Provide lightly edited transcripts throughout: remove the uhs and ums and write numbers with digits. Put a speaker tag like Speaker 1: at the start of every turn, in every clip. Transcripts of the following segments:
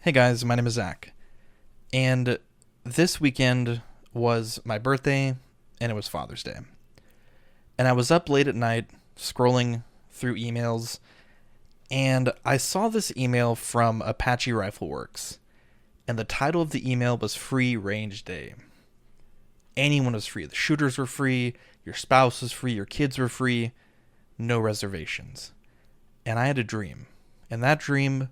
Speaker 1: Hey guys, my name is Zach, and this weekend was my birthday, and it was Father's Day. And I was up late at night scrolling through emails, and I saw this email from Apache Rifleworks, and the title of the email was Free Range Day. Anyone was free. The shooters were free, your spouse was free, your kids were free, no reservations. And I had a dream, and that dream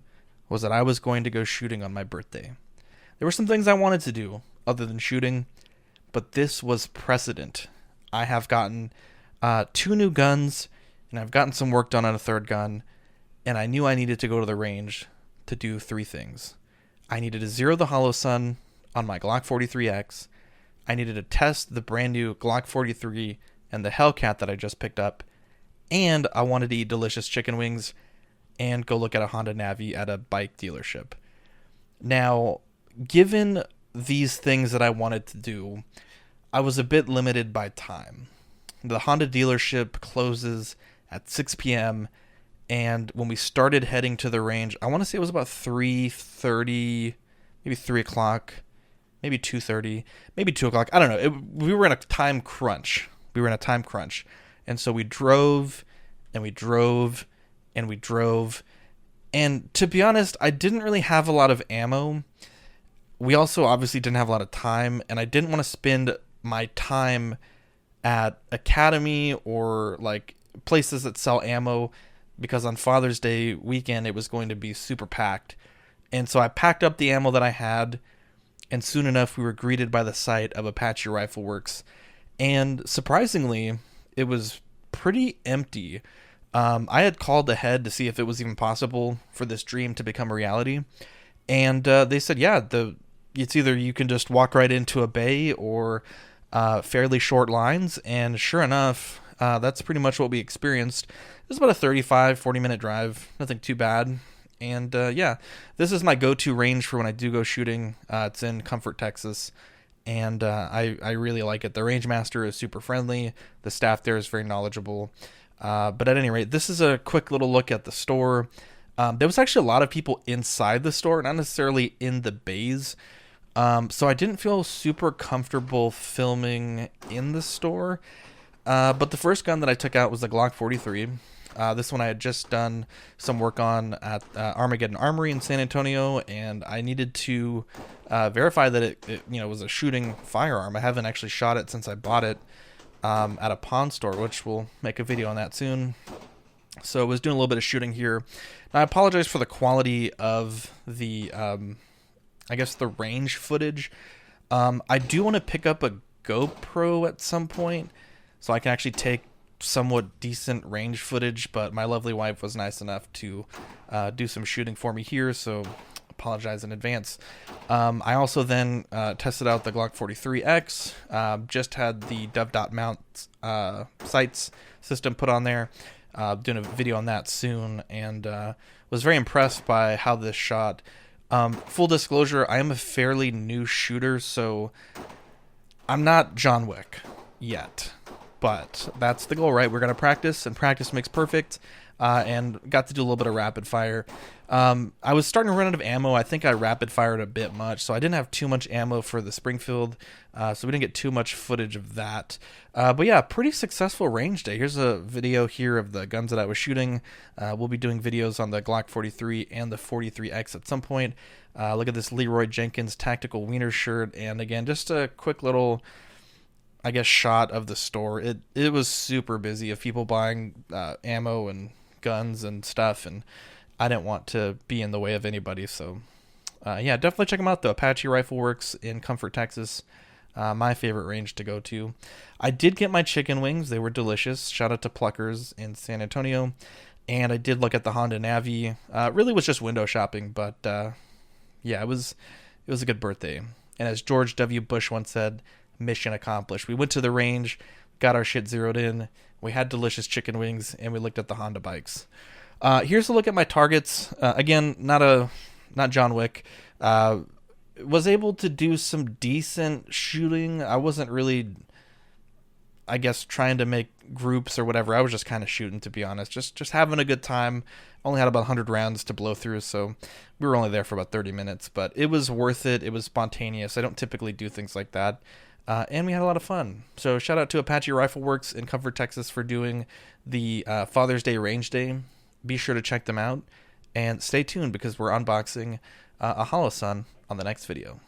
Speaker 1: was that I was going to go shooting on my birthday. There were some things I wanted to do other than shooting, but this was precedent. I have gotten 2 new guns, and I've gotten some work done on a third gun, and I knew I needed to go to the range to do 3 things. I needed to zero the hollow sun on my Glock 43X. I needed to test the brand new Glock 43 and the Hellcat that I just picked up, and I wanted to eat delicious chicken wings and go look at a Honda Navi at a bike dealership. Now, given these things that I wanted to do, I was a bit limited by time. The Honda dealership closes at 6 p.m., and when we started heading to the range, I want to say it was about 3:30, maybe 3 o'clock, maybe 2:30, maybe 2 o'clock. I don't know. We were in a time crunch. And so we drove, and we drove, and we drove. And to be honest, I didn't really have a lot of ammo. We also obviously didn't have a lot of time, and I didn't want to spend my time at Academy or like places that sell ammo, because on Father's Day weekend it was going to be super packed. And so I packed up the ammo that I had, and soon enough we were greeted by the sight of Apache Rifleworks. And surprisingly, it was pretty empty. I had called ahead to see if it was even possible for this dream to become a reality, and they said, yeah, it's either you can just walk right into a bay or fairly short lines. And sure enough, that's pretty much what we experienced. It was about a 35, 40-minute drive, nothing too bad. And yeah, this is my go-to range for when I do go shooting. It's in Comfort, Texas. And I really like it. The range master is super friendly. The staff there is very knowledgeable. But at any rate, this is a quick little look at the store. There was actually a lot of people inside the store, not necessarily in the bays. So I didn't feel super comfortable filming in the store. But the first gun that I took out was the Glock 43. This one I had just done some work on at Armageddon Armory in San Antonio, and I needed to verify that it was a shooting firearm. I haven't actually shot it since I bought it at a pawn store, which we'll make a video on that soon. So I was doing a little bit of shooting here. Now, I apologize for the quality of the, the range footage. I do want to pick up a GoPro at some point so I can actually take somewhat decent range footage, but my lovely wife was nice enough to do some shooting for me here, so apologize in advance. I also then tested out the Glock 43X, just had the Dove Mount sights system put on there, doing a video on that soon, and was very impressed by how this shot. Full disclosure, I am a fairly new shooter, so I'm not John Wick yet. But that's the goal, right? We're going to practice, and practice makes perfect, and got to do a little bit of rapid fire. I was starting to run out of ammo. I think I rapid fired a bit much, so I didn't have too much ammo for the Springfield, so we didn't get too much footage of that. But yeah, pretty successful range day. Here's a video here of the guns that I was shooting. We'll be doing videos on the Glock 43 and the 43X at some point. Look at this Leroy Jenkins tactical wiener shirt, and again, just a quick little shot of the store. It was super busy of people buying ammo and guns and stuff, and I didn't want to be in the way of anybody. So yeah, definitely check them out though. Apache Rifleworks in Comfort, Texas. My favorite range to go to. I did get my chicken wings. They were delicious. Shout out to Pluckers in San Antonio. And I did look at the Honda Navi. Really was just window shopping, but yeah, it was a good birthday. And as George W. Bush once said, mission accomplished. We went to the range, got our shit zeroed in, we had delicious chicken wings, and we looked at the Honda bikes. Here's a look at my targets. Again, not John Wick. Was able to do some decent shooting. I wasn't really I guess, trying to make groups or whatever. I was just kind of shooting, to be honest, just having a good time. Only had about 100 rounds to blow through, so we were only there for about 30 minutes, but it was worth it. It was spontaneous. I don't typically do things like that. And we had a lot of fun. So shout out to Apache Rifleworks in Comfort, Texas for doing the Father's Day Range Day. Be sure to check them out. And stay tuned because we're unboxing a Holosun on the next video.